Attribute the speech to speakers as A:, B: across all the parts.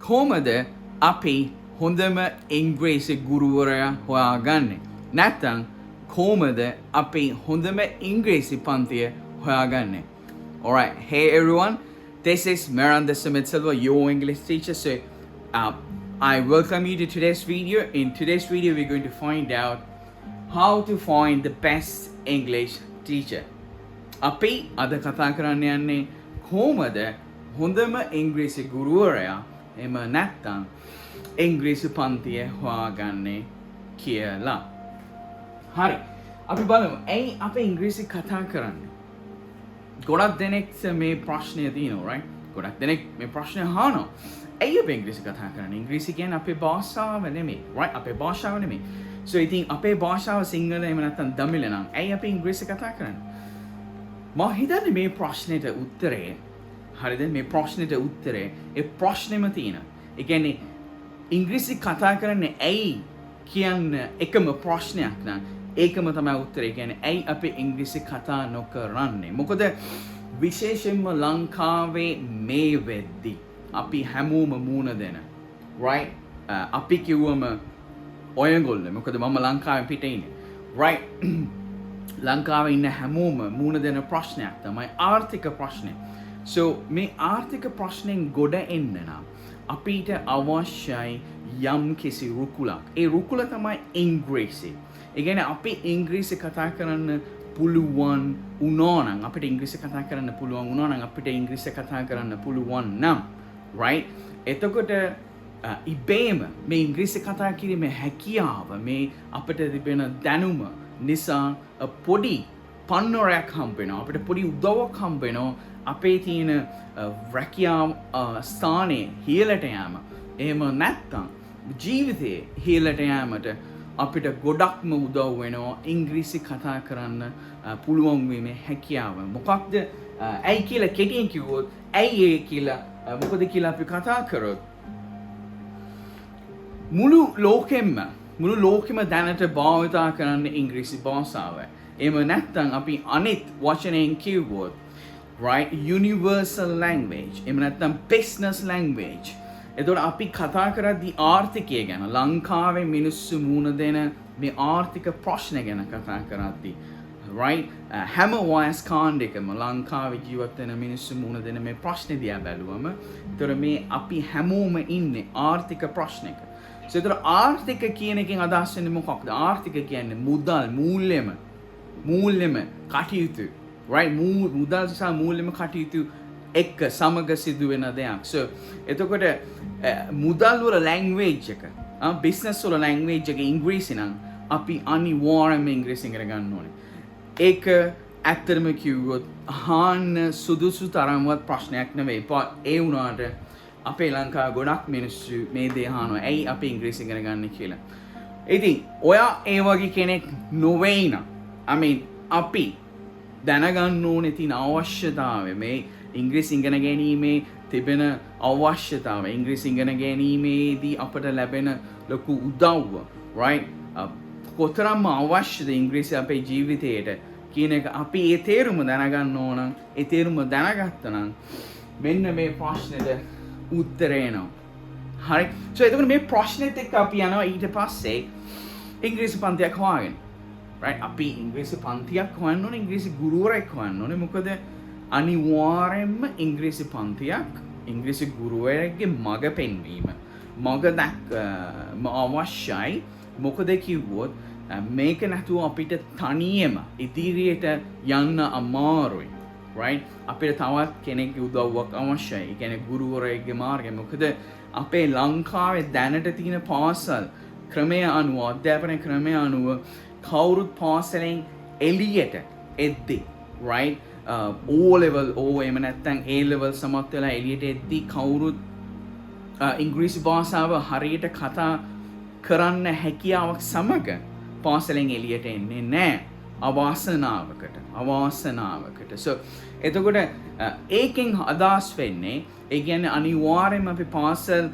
A: කොහොමද අපි හොඳම ඉංග්‍රීසි ගුරුවරයා හොයාගන්නේ? නැත්නම් කොහොමද අපි හොඳම ඉංග්‍රීසි පන්තිය හොයාගන්නේ? Alright, hey everyone, this is Miranda Sumit Silva, your English teacher. So I welcome you to today's video. In today's video, we're going to find out how to find the best English teacher. අපි අද කතා කරන්න යන්නේ කොහොමද හොඳම ඉංග්‍රීසි ගුරුවරයා එහෙම නැත්නම් ඉංග්‍රීසි පන්තිය හොයාගන්නේ කියලා. හරි. අපි බලමු. ඇයි අපි ඉංග්‍රීසි කතා කරන්නේ? ගොඩක් දෙනෙක් මේ ප්‍රශ්නය තියෙනවා, right? ගොඩක් දෙනෙක් මේ ප්‍රශ්නය අහනවා. ඇයි අපි ඉංග්‍රීසි කතා කරන්නේ? ඉංග්‍රීසි කියන්නේ අපේ භාෂාව නෙමෙයි, right? අපේ භාෂාව නෙමෙයි. So ඉතින් අපේ භාෂාව සිංහල එහෙම නැත්නම් දමිළ නම් ඇයි අපි ඉංග්‍රීසි කතා කරන්නේ? මම හිතන්නේ මේ ප්‍රශ්නෙට උත්තරේ හරිද? මේ ප්‍රශ්නෙට උත්තරේ ඒ ප්‍රශ්නේම තියෙනවා. ඒ කියන්නේ ඉංග්‍රීසි කතා කරන්නේ ඇයි කියන එකම ප්‍රශ්නයක් නම් ඒකම තමයි උත්තරේ. කියන්නේ ඇයි අපි ඉංග්‍රීසි කතා නොකරන්නේ? මොකද විශේෂයෙන්ම ලංකාවේ මේ වෙද්දි අපි හැමෝම මූණ දෙන, right? අපි කිව්වම ඔයගොල්ලෝ, මොකද මම ලංකාවෙන් පිටේ ඉන්නේ, right? ලංකාවේ ඉන්න හැමෝම මූණ දෙන ප්‍රශ්නයක් තමයි ආර්ථික ප්‍රශ්නේ. So මේ ආර්ථික ප්‍රශ්නෙන් ගොඩ එන්න නම් අපිට අවශ්‍යයි යම් කිසි රුකුලක්. ඒ රුකුල තමයි ඉංග්‍රීසි. ඒ කියන්නේ අපි ඉංග්‍රීසි කතා කරන්න පුළුවන් වුණා නම්, අපිට ඉංග්‍රීසි කතා කරන්න පුළුවන් වුණා නම්, අපිට ඉංග්‍රීසි කතා කරන්න පුළුවන් නම්, right? එතකොට ඉබේම මේ ඉංග්‍රීසි කතා කිරීමේ හැකියාව, මේ අපිට තිබෙන දැනුම නිසා පොඩි පන්නරයක් හම්බ වෙනවා. අපිට පොඩි උදව්වක් හම්බ වෙනවා අපේ තියෙන රැකියාව ස්ථානයේ ඉහළට යෑම. එහෙම නැත්නම් ජීවිතයේ ඉහළට යෑමට අපිට ගොඩක්ම උදව් වෙනවා ඉංග්‍රීසි කතා කරන්න පුළුවන් වීමේ හැකියාව. මොකක්ද ඇයි කියලා කෙටියෙන් කිව්වොත්, ඇයි ඒ කියලා මොකද කියලා අපි කතා කරොත්, මුළු ලෝකෙම දැනට භාවිතා කරන්න ඉංග්‍රීසි භාෂාව. එහෙම නැත්නම් අපි අනිත් වචනයෙන් කිව්වොත්, right, universal language. එහෙම නැත්නම් business language. එතකොට අපි කතා කරද්දී ආර්ථිකය ගැන, ලංකාවේ මිනිස්සු මුණ දෙන මේ ආර්ථික ප්‍රශ්න ගැන කතා කරද්දී, right, හැම වයස් කාණ්ඩයකම ලංකාවේ ජීවත් වෙන මිනිස්සු මුණ දෙන මේ ප්‍රශ්නේ දිහා බැලුවම, එතකොට මේ අපි හැමෝම ඉන්නේ ආර්ථික ප්‍රශ්නයක. So එතකොට ආර්ථික කියන එකෙන් අදහස් වෙන්නේ මොකක්ද? ආර්ථික කියන්නේ මුදල්, මූල්‍යම කටයුතු, right? මුදල් සහ මූල්‍යම කටයුතු එක්ක සමග සිදුවෙන දෙයක්. So එතකොට මුදල් වල language එක, business වල language එක ඉංග්‍රීසි නම් අපි අනිවාර්යයෙන්ම ඉංග්‍රීසි ඉගෙන ගන්න ඕනේ. ඒක ඇත්තටම කිව්වොත් අහන්න සුදුසු තරම්වත් ප්‍රශ්නයක් නෙවෙයි. ඒ වුණාට අපේ ලංකාව ගොඩක් මිනිස්සු මේ දේ අහනවා ඇයි අපි ඉංග්‍රීසි ඉගෙන ගන්න කියලා. ඉතින් ඔයා ඒ වගේ කෙනෙක් නොවේ නම්, අපි දැනගන්න ඕනේ තියෙන අවශ්‍යතාවය, මේ ඉංග්‍රීසි ඉගෙන ගැනීමේ තිබෙන අවශ්‍යතාවය, ඉංග්‍රීසි ඉගෙන ගැනීමේදී අපට ලැබෙන ලොකු උදව්ව, right? කොතරම් අවශ්‍යද ඉංග්‍රීසි අපේ ජීවිතයට කියන එක අපි ඒ තේරුම දැනගන්න ඕන. ඒ තේරුම දැනගත්තා නම් මෙන්න මේ ප්‍රශ්නෙට උත්තරේ එනවා. හරි. So එතකොට මේ ප්‍රශ්නෙත් එක්ක අපි යනවා ඊට පස්සේ ඉංග්‍රීසි පන්තියක් හොයාගෙන. right? අපි ඉංග්‍රීසි පන්තියක් හොයන්න ඕනේ, ඉංග්‍රීසි ගුරුවරයෙක් හොයන්න ඕනේ. මොකද අනිවාර්යයෙන්ම ඉංග්‍රීසි පන්තියක්, ඉංග්‍රීසි ගුරුවරයෙක්ගේ මඟ පෙන්වීම, මඟ දැක්ම අවශ්‍යයි. මොකද කිව්වොත් මේක නැතුව අපිට තනියම ඉදිරියට යන්න අමාරුයි. right? අපිට තවත් කෙනෙක්ගේ උදව්වක් අවශ්‍යයි. ඒ කියන්නේ ගුරුවරයෙක්ගේ මාර්ගය. මොකද අපේ ලංකාවේ දැනට තියෙන පාසල් ක්‍රමය අනුව, අධ්‍යාපන ක්‍රමය අනුව කවුරුත් පාසලෙන් එළියට එද්දි, right, O level එහෙම නැත්නම් A level සමත් වෙලා එළියට එද්දි කවුරුත් ඉංග්‍රීසි භාෂාව හරියට කතා කරන්න හැකියාවක් සමග පාසලෙන් එළියට එන්නේ නැහැ. අවාසනාවකට. So එතකොට ඒකෙන් අදහස් වෙන්නේ, ඒ කියන්නේ අනිවාර්යයෙන්ම අපි පාසල්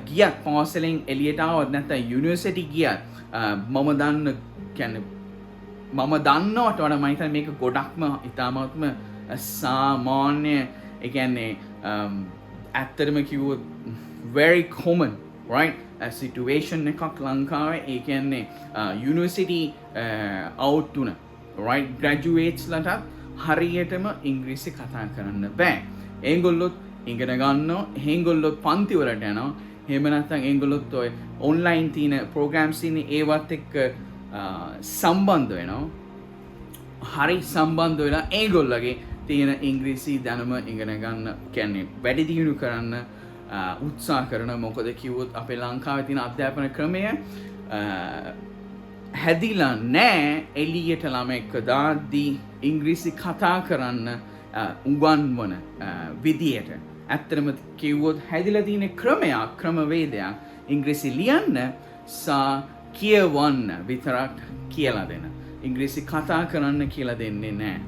A: ගියත්, පාසලෙන් එළියට ආවත් නැත්නම් යුනිවර්සිටි ගියත්, මම දන්නවට වඩා මම හිතන්නේ මේක ගොඩක්ම ඉතාමත්ම සාමාන්‍ය, ඒ කියන්නේ ඇත්තටම කිව්වොත් very common, right? A situation එකක් ලංකාවේ ඒ කියන්නේ university out තුන, right? graduates ලටත් හරියටම ඉංග්‍රීසි කතා කරන්න බෑ. ඒගොල්ලොත් ඉගෙන ගන්නවා, ඒගොල්ලොත් පන්ති වලට යනවා. එහෙම නැත්නම් ඒගොල්ලොත් ඔය online තියෙන programs තියෙන ඒවත් එක්ක සම්බන්ධ වෙනවා. හරි සම්බන්ධ වෙලා ඒගොල්ලගේ තියෙන ඉංග්‍රීසි දැනුම ඉගෙන ගන්න කියන්නේ වැඩි දියුණු කරන්න උත්සාහ කරන. මොකද කිව්වොත් අපේ ලංකාවේ තියෙන අධ්‍යාපන ක්‍රමය හැදිලා නැහැ එළියට ළමෙක්ව දාද්දී ඉංග්‍රීසි කතා කරන්න උගන්වන විදියට. ඇත්තටම කිව්වොත් හැදිලා තියෙන ක්‍රමවේදයක් ඉංග්‍රීසි ලියන්න සහ කියවන්න විතරක් කියලා දෙන. ඉංග්‍රීසි කතා කරන්න කියලා දෙන්නේ නැහැ.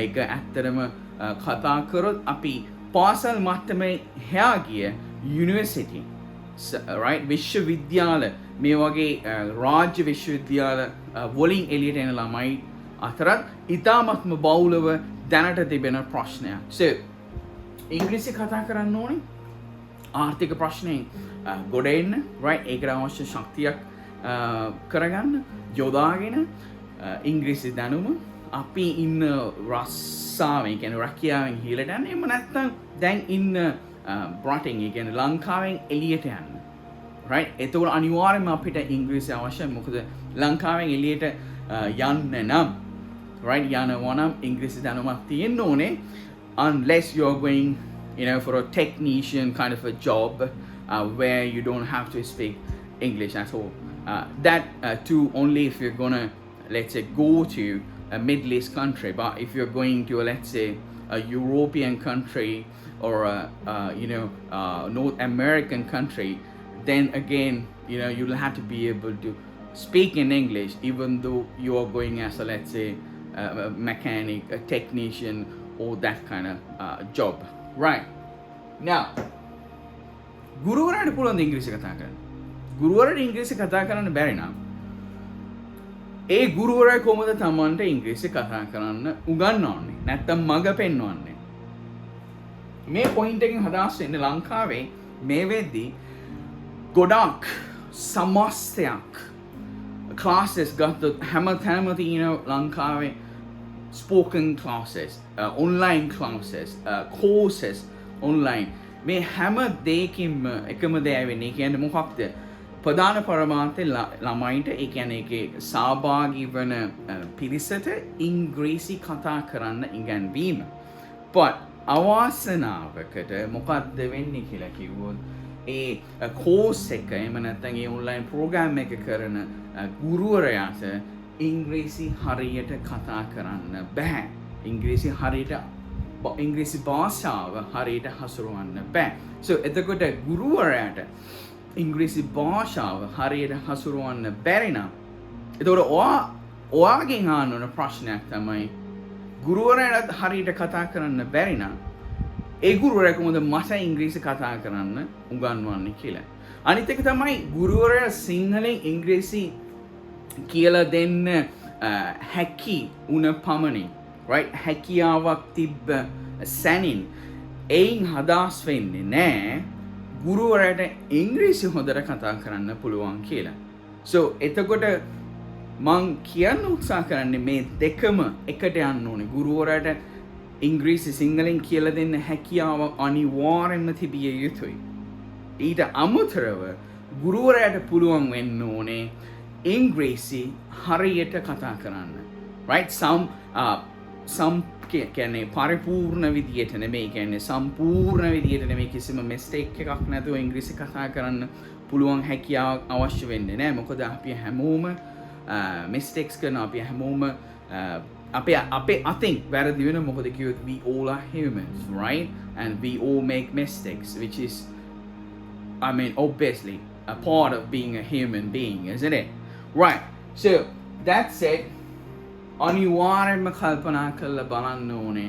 A: ඒක ඇත්තටම කතා කරොත් අපි පාසල් මට්ටමේ එහා ගිය යුනිවර්සිටි, right, විශ්වවිද්‍යාල මේ වගේ රාජ්‍ය විශ්වවිද්‍යාල වලින් එළියට එන ළමයි අතරත් ඉතාමත්ම බහුලව දැනට තිබෙන ප්‍රශ්නයක්. So ඉංග්‍රීසි කතා කරන්න ඕනේ ආර්ථික ප්‍රශ්නයෙන් ගොඩ එන්න, right? ඒකට අවශ්‍ය ශක්තියක් කරගන්න යොදාගෙන ඉංග්‍රීසි දැනුම අපි ඉන්න රස්සාවෙන් කියන්නේ රැකියාවෙන් ඉහළට යන්න. එහෙම නැත්නම් දැන් ඉන්න බ්‍රටින් කියන්නේ ලංකාවෙන් එළියට යන්න, right? එතකොට අනිවාර්යයෙන්ම අපිට ඉංග්‍රීසි අවශ්‍යයි. මොකද ලංකාවෙන් එළියට යන්න නම්, right, යනවා නම් ඉංග්‍රීසි දැනුමක් තියෙන්න ඕනේ. Unless you're going, for a technician kind of a job where you don't have to speak English at all. That too only if you're gonna, let's say, go to a Middle East country. But if you're going to, let's say, a European country or North American country, then again, you'll have to be able to speak in English, even though you are going as a, let's say, a mechanic, a technician, or that kind of job, right? Now, ගුරුවරයාට පුළුවන් ඉංග්‍රීසි කතා කරන්න. ගුරුවරයාට ඉංග්‍රීසි කතා කරන්න බැරි නම් ඒ ගුරුවරයා කොහොමද තමන්ට ඉංග්‍රීසි කතා කරන්න උගන්වන්නේ? නැත්තම් මඟ පෙන්වන්නේ? මේ පොයින්ට් එකෙන් හදාස් වෙන්නේ ලංකාවේ මේ වෙද්දී ගොඩක් සමස්තයක් classes ගත්තොත් හැමතැනම තියෙන ලංකාවේ spoken classes, online classes, courses online. මේ හැම දෙයකින්ම එකම දේ වෙන්නේ කියන්නේ මොකක්ද? ප්‍රධාන පරමාර්ථය ළමයින්ට ඒ කියන්නේ ඒකේ සහභාගී වන පිරිසට ඉංග්‍රීසි කතා කරන්න ඉගැන්වීම. but අවාසනාවකට මොකක්ද වෙන්නේ කියලා කිව්වොත් ඒ course එක එහෙම නැත්නම් ඒ online program එක කරන ගුරුවරයාට ඉංග්‍රීසි හරියට කතා කරන්න බෑ. ඉංග්‍රීසි භාෂාව හරියට හසුරවන්න බෑ. So එතකොට ගුරුවරයාට ඉංග්‍රීසි භාෂාව හරියට හසුරවන්න බැරි නම් එතකොට ඔයාගෙන් අහන්න ඕන ප්‍රශ්නයක් තමයි ගුරුවරයාට හරියට කතා කරන්න බැරි නම් ඒ ගුරුවරයා කොහොමද මට ඉංග්‍රීසි කතා කරන්න උගන්වන්නේ කියලා. අනිත් එක තමයි ගුරුවරයා සිංහලෙන් ඉංග්‍රීසි කියලා දෙන්න හැකි උන පමණින්, right, හැකියාවක් තිබ්බ සැනින් එයින් හදාස් වෙන්නේ නෑ ගුරුවරයාට ඉංග්‍රීසි හොඳට කතා කරන්න පුළුවන් කියලා. So එතකොට මං කියන්න උත්සාහ කරන්නේ මේ දෙකම එකට යන්න ඕනේ. ගුරුවරයාට ඉංග්‍රීසි සිංහලෙන් කියලා දෙන්න හැකියාව අනිවාර්යෙන්ම තිබිය යුතුයි. ඊට අමතරව ගුරුවරයාට පුළුවන් වෙන්න ඕනේ ඉංග්‍රීසි හරියට කතා කරන්න, right? කියන්නේ පරිපූර්ණ විදියට නෙමෙයි, කියන්නේ සම්පූර්ණ විදියට නෙමෙයි, කිසිම මිස්ටේක් එකක් නැතුව ඉංග්‍රීසි කතා කරන්න පුළුවන් හැකියාවක් අවශ්‍ය වෙන්නේ නැහැ. මොකද අපි හැමෝම මිස්ටේක්ස් කරනවා. අපි හැමෝම අපේ අතින් වැරදි වෙන. මොකද කිව්වොත් we all are humans, right? And we all make mistakes, which is, obviously a part of being a human being, isn't it? Right. So that's it. අනිවාර්යෙන්ම කල්පනා කරලා බලන්න ඕනේ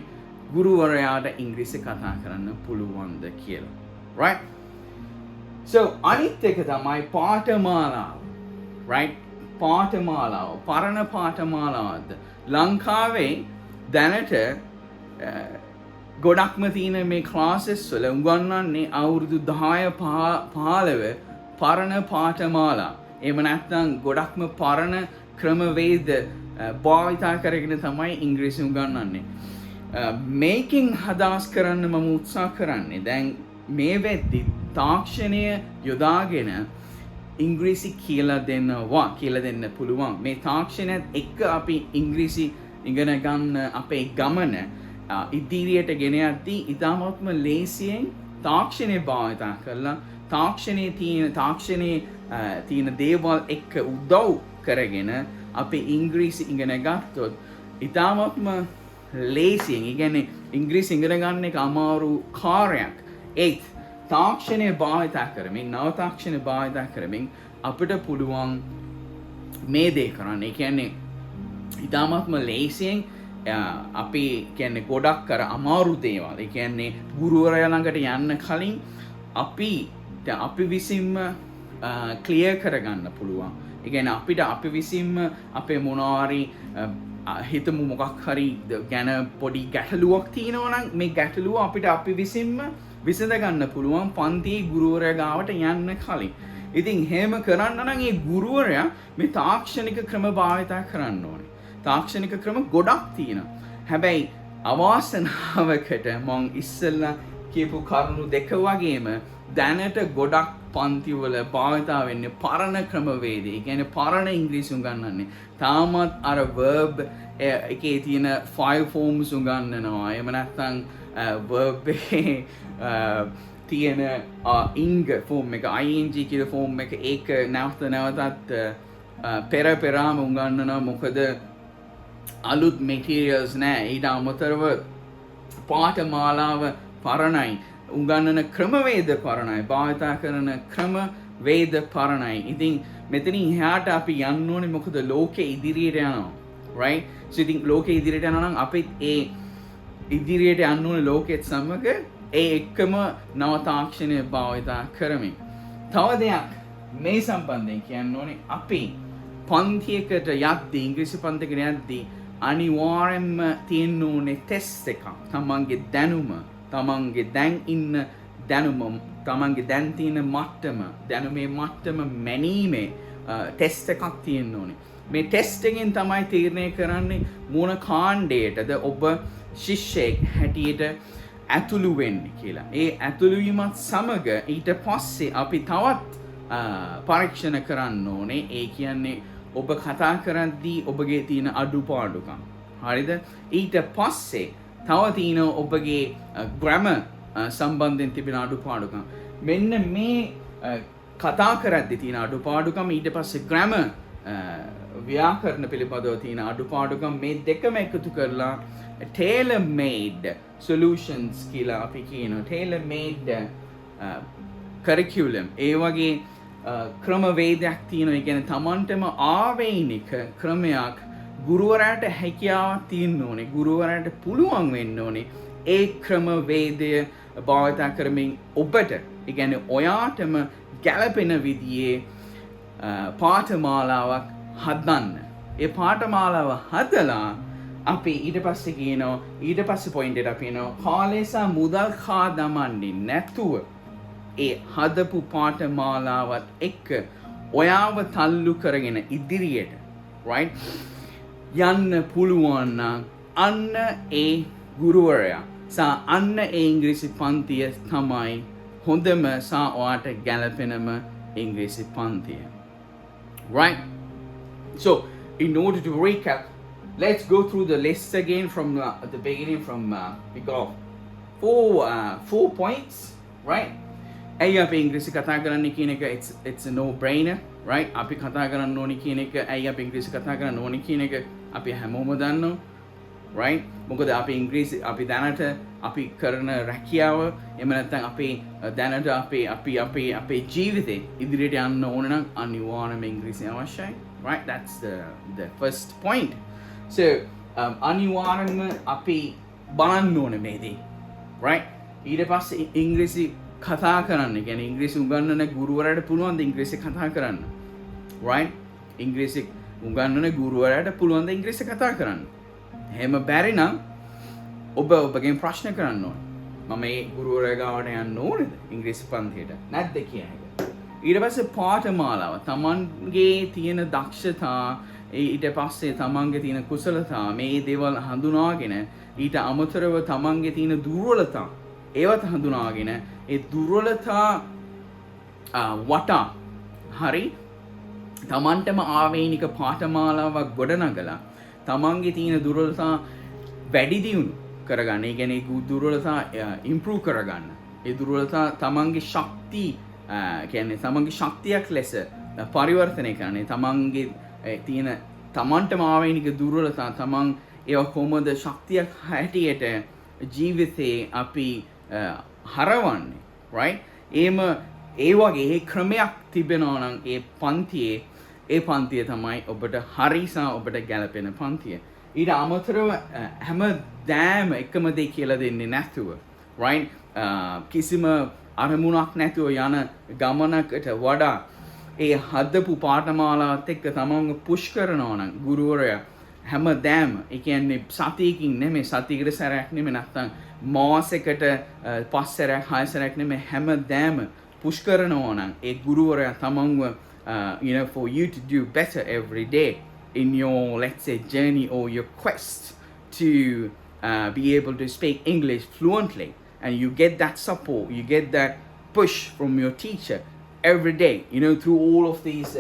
A: ගුරුවරයාට ඉංග්‍රීසි කතා කරන්න පුළුවන්ද කියලා. Right? So අනිත් එක තමයි පාඨමාලාව. Right? පාඨමාලාව, පරණ පාඨමාලාවද ලංකාවේ දැනට ගොඩක්ම තියෙන මේ ක්ලාසස් වල උගන්වන්නේ අවුරුදු 10 15 පරණ පාඨමාලා. එහෙම නැත්නම් ගොඩක්ම පරණ ක්‍රමවේද භාවිතා කරගෙන තමයි ඉංග්‍රීසි උගන්වන්නේ. මේකෙන් අදහස් කරන්න මම උත්සාහ කරන්නේ දැන් මේ වෙද්දි තාක්ෂණය යොදාගෙන ඉංග්‍රීසි කියලා දෙන්න පුළුවන්. මේ තාක්ෂණයත් එක්ක අපි ඉංග්‍රීසි ඉගෙන ගන්න අපේ ගමන ඉදිරියට ගෙන යද්දී ඉතාමත්ම ලේසියෙන් තාක්ෂණය භාවිතා කරලා තාක්ෂණයේ තියෙන දේවල් එක්ක උදව් කරගෙන අපි ඉංග්‍රීසි ඉගෙන ගත්තොත් ඉතාමත්ම ලේසියෙන් ඉගෙන ඉංග්‍රීසි ඉගෙන ගන්න එක අමාරු කාර්යයක්. ඒත් තාක්ෂණය භාවිතා කරමින් නව තාක්ෂණය භාවිතා කරමින් අපිට පුළුවන් මේ දේ කරන්න. ඒ කියන්නේ ඉතාමත්ම ලේසියෙන් අපි කියන්නේ ගොඩක් කර අමාරු දේවල්. ඒ කියන්නේ ගුරුවරයා ළඟට යන්න කලින් අපි විසින්ම ක්ලියර් කරගන්න පුළුවන්. ඒ කියන්නේ අපි විසින්ම අපේ මොනවාරි හිතමු මොකක් හරි ගැන පොඩි ගැටලුවක් තියෙනවා නම් මේ ගැටලුව අපි විසින්ම විසඳ ගන්න පුළුවන් පන්තියේ ගුරුවරයා ගාවට යන්න කලින්. ඉතින් එහෙම කරන්න නම් ඒ ගුරුවරයා මේ තාක්ෂණික ක්‍රම භාවිතා කරන්න ඕනේ. තාක්ෂණික ක්‍රම ගොඩක් තියෙනවා. හැබැයි අවාසනාවකට මම ඉස්සෙල්ලා කියපු කරුණු දෙක වගේම දැනට ගොඩක් පන්තිවල භාවිතා වෙන්නේ පරණ ක්‍රමවේදය. ඒ කියන්නේ පරණ ඉංග්‍රීසි උගන්වන්නේ. තාමත් අර verb එකේ තියෙන 5 forms උගන්වනවා. එහෙම නැත්නම් verb එකේ තියෙන ing form එක ing කියලා form එක ඒක නැවතත් පෙරාම උගන්වනවා. මොකද අලුත් materials නෑ. ඊට අමතරව පාඨමාලාව පරණයි. උගන්වන ක්‍රමවේද පරණයි. භාවිතා කරන ක්‍රමවේද පරණයි. ඉතින් මෙතනින් එහාට අපි යන්න ඕනේ මොකද ලෝකෙ ඉදිරියට යනවා. right? so ඉතින් ලෝකෙ ඉදිරියට යනවා නම් අපිත් ඒ ඉදිරියට යන්න ඕනේ ලෝකෙත් සමග ඒ එක්කම නව තාක්ෂණය භාවිතා කරමින්. තව දෙයක් මේ සම්බන්ධයෙන් කියන්න ඕනේ අපි පන්තියකට යද්දී ඉංග්‍රීසි පන්තියකට යද්දී අනිවාර්යෙන්ම තියෙන්න ඕනේ ටෙස්ට් එකක්. තමන්ගේ දැනුම, තමන්ගේ දැන් ඉන්න දැනුම, තමන්ගේ දැන් තියෙන මට්ටම, දැනුමේ මට්ටම මැනීමේ ටෙස්ට් එකක් තියෙන්න ඕනේ. මේ ටෙස්ට් එකෙන් තමයි තීරණය කරන්නේ මොන කාණ්ඩයටද ඔබ ශිෂ්‍යයෙක් හැටියට ඇතුළු වෙන්නේ කියලා. ඒ ඇතුළු වීමත් සමග ඊට පස්සේ අපි තවත් පරීක්ෂණ කරන්න ඕනේ. ඒ කියන්නේ ඔබ කතා කරද්දී ඔබගේ තියෙන අඩුපාඩුකම්. හරිද? ඊට පස්සේ තව තියෙන ඔබගේ ග්‍රැමර් සම්බන්ධයෙන් තිබෙන අඩුපාඩුකම්. මෙන්න මේ කතා කරද්දී තියෙන අඩුපාඩුකම් ඊට පස්සේ ග්‍රැමර් ව්‍යාකරණ පිළිබඳව තියෙන අඩුපාඩුකම් මේ දෙකම එකතු කරලා tailor made solutions කියලා අපි කියනවා. tailor made curriculum ඒ වගේ ක්‍රමවේදයක් තියෙනවා. ඒ කියන්නේ Tamanටම ආවේනික ක්‍රමයක් ගුරුවරයාට හැකියාවක් තියෙන්න ඕනේ. ගුරුවරයාට පුළුවන් වෙන්න ඕනේ ඒ ක්‍රමවේදය භාවිතා කරමින් ඔබට, ඒ කියන්නේ ඔයාටම ගැළපෙන විදිහේ පාඨමාලාවක් හදන්න. ඒ පාඨමාලාව හදලා අපි ඊට පස්සේ කියනවා ඊට පස්සේ පොයින්ට් එකට අපි එනවා කාලය සහ මුදල් කා දමන්නේ නැතුව ඒ හදපු පාඨමාලාවත් එක්ක ඔයාව තල්ලු කරගෙන ඉදිරියට right යන්න පුළුවන් නම් අන්න ඒ ගුරුවරයා සහ අන්න ඒ ඉංග්‍රීසි පන්තිය තමයි හොඳම සහ ඔයාට ගැළපෙනම ඉංග්‍රීසි පන්තිය. Right? So, in order to recap, let's go through the list again from the beginning. We got four points, right? ඇයි අපි ඉංග්‍රීසි කතා කරන්න කියන එක it's a no brainer, right? අපි කතා කරන්න ඕනි කියන එක, ඇයි අපි ඉංග්‍රීසි කතා කරන්න ඕනි කියන එක අපි හැමෝම දන්නවා, right? මොකද අපි ඉංග්‍රීසි අපි දැනට අපි කරන රැකියාව එහෙම නැත්නම් අපේ දැනට අපේ ජීවිතේ ඉදිරියට යන්න ඕන නම් අනිවාර්යයෙන්ම ඉංග්‍රීසි අවශ්‍යයි, right? That's the first point. So අනිවාර්යයෙන්ම අපි බලන්න ඕනේ මේ දේ, right? ඊට පස්සේ ඉංග්‍රීසි කතා කරන්න, කියන්නේ ඉංග්‍රීසි උගන්වන ගුරුවරයාට පුළුවන් ද ඉංග්‍රීසි කතා කරන්න, right? ඉංග්‍රීසි උගන්වන ගුරුවරයාට පුළුවන් ද ඉංග්‍රීසි කතා කරන්න. එහෙම බැරි නම් ඔබ ඔබගෙන් ප්‍රශ්න කරන්න ඕනේ. මම මේ ගුරුවරයා ගාවට යන්න ඕනේද ඉංග්‍රීසි පන්තියට? නැද්ද කියන එක. ඊට පස්සේ පාඨමාලාව තමන්ගේ තියෙන දක්ෂතා ඊට පස්සේ තමන්ගේ තියෙන කුසලතා මේ දේවල් හඳුනාගෙන ඊට අමතරව තමන්ගේ තියෙන දුර්වලතා ඒවත් හඳුනාගෙන ඒ දුර්වලතා වටා හරි තමන්ටම ආවේනික පාඨමාලාවක් ගොඩනගලා තමන්ගේ තියෙන දුර්වලතා වැඩි දියුණු කරගන්න. ඒ කියන්නේ දුර්වලතා ඉම්ප්‍රූව් කරගන්න. ඒ දුර්වලතා තමන්ගේ ශක්තිය කියන්නේ තමන්ගේ ශක්තියක් ලෙස පරිවර්තනය කරන්නේ. තමන්ගේ තියෙන තමන්ටම ආවේනික දුර්වලතා තමන් ඒවා කොහොමද ශක්තියක් හැටියට ජීවිතේ අපි හරවන්නේ, right? ඒ වගේ ඒ ක්‍රමයක් තිබෙනවා නම් ඒ පන්තිය තමයි ඔබට හරිසා ඔබට ගැලපෙන පන්තිය. ඊට අමතරව හැමදාම එකම දේ කියලා දෙන්නේ නැතුව, right? කිසිම අරමුණක් නැතුව යන ගමනකට වඩා ඒ හදපු පාඨමාලාවත් එක්ක තමන්ව පුෂ් කරනවා නම් ගුරුවරයා හැමදාම ඒ කියන්නේ සතියකින් නෙමෙයි සතියකට සැරයක් නෙමෙයි නැත්තම් මාසෙකට 5 සැරයක් 6 සැරයක් නෙමෙයි හැමදාම පුෂ් කරනවා නම් ඒ ගුරුවරයා තමන්ව for you to do better every day in your, let's say, journey or your quest to be able to speak English fluently, and you get that support, you get that push from your teacher every day, through all of these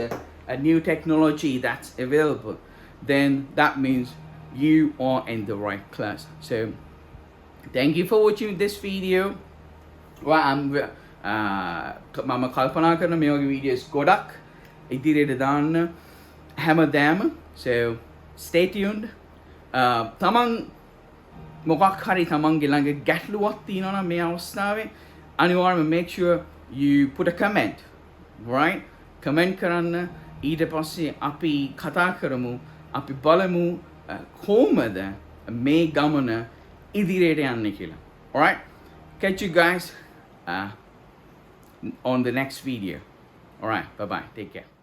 A: new technology that's available, then that means you are in the right class. So thank you for watching this video. මම කල්පනා කරන මේ වගේ videos ගොඩක් ඉදිරියට දාන්න හැමදාම. So stay tuned. තමන් මොකක් හරි තමන්ගේ ළඟ ගැටලුවක් තියෙනවා නම් මේ අවස්ථාවේ අනිවාර්යයෙන්ම make sure you put a comment, right? comment කරන්න. ඊට පස්සේ අපි කතා කරමු, අපි බලමු කොහොමද මේ ගමන ඉදිරියට යන්නේ කියලා. Alright? Catch you guys on the next video. Alright, bye bye. Take care.